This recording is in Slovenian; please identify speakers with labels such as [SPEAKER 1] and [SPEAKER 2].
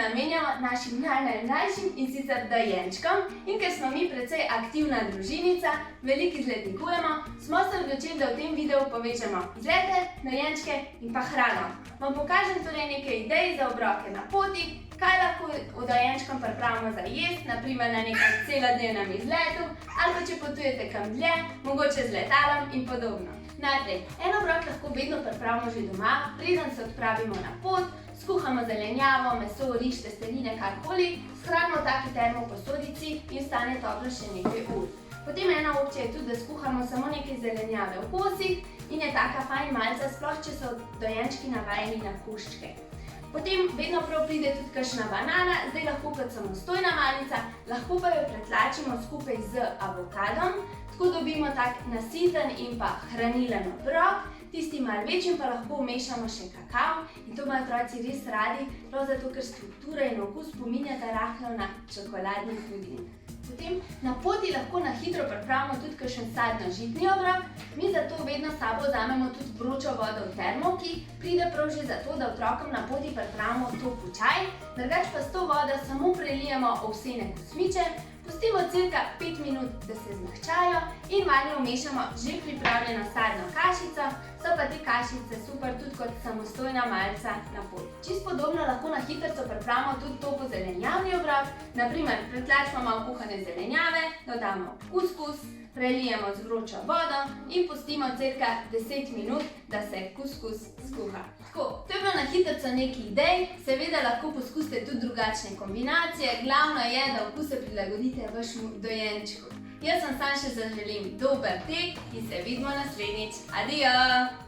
[SPEAKER 1] namenjamo našim najmlajšim in sicer dojenčkom. In ker smo mi precej aktivna družinica, veliko izletikujemo, smo se odločili, da v tem videu povežemo izlete, dojenčke in pa hrano. Vam pokažem torej nekaj idej za obroke na poti, kaj lahko dojenčkom pripravimo za jesti, naprimer na nekem celodnevnem izletu, ali pa če potujete kam dlje, mogoče z letalom in podobno. Najprej, en obrok lahko vedno pripravimo že doma, preden se odpravimo na pot, skuhamo zelenjavo, meso, riž, testenine, karkoli, shranimo v taki termoposodici in stane toplo še nekaj ur. Potem ena opcija je tudi, da skuhamo samo nekaj zelenjave v kosih in je taka fajn malca, sploh če so dojenčki navajeni na koščke. Potem vedno prav pride tudi kakšna banana, zdaj lahko kot samostojna malica, lahko pa jo pretlačimo skupaj z avokadom, tako dobimo tak nasiten in pa hranilen obrok. Tisti malo večjim pa lahko vmešamo še kakav in to imajo otroci res radi, prav zato, ker struktura in okus spominjata rahlo na čokoladni puding. Potem na poti lahko na hitro pripravimo tudi kakšen sadno-žitni obrok. Mi zato vedno s sabo vzamemo tudi vročo vodo v termovki, pride prav že zato, da otrokom na poti pripravimo topel čaj, drugače pa s to vodo samo prelijemo ovsene kosmiče, pustimo cirka 5 minut, da se zmehčajo in vanjo vmešamo že pripravljeno sadno kašico, so pa te kašice super tudi kot samostojna malica na poti. Čisto podobno lahko na hitrico pripravimo tudi topel zelenjavni obrok, naprimer pretlačimo malo kuhane zelenjave, dodamo kuskus, prelijemo z vročo vodo in pustimo cirka 10 minut, da se kuskus skuha. Tako, to je bilo na hitrico nekaj idej, seveda lahko poskusite tudi drugačne kombinacije, glavno je, da okuse prilagodite vašemu dojenčku. Jaz vam samo še zaželim dober tek in se vidimo naslednjič. Adijo!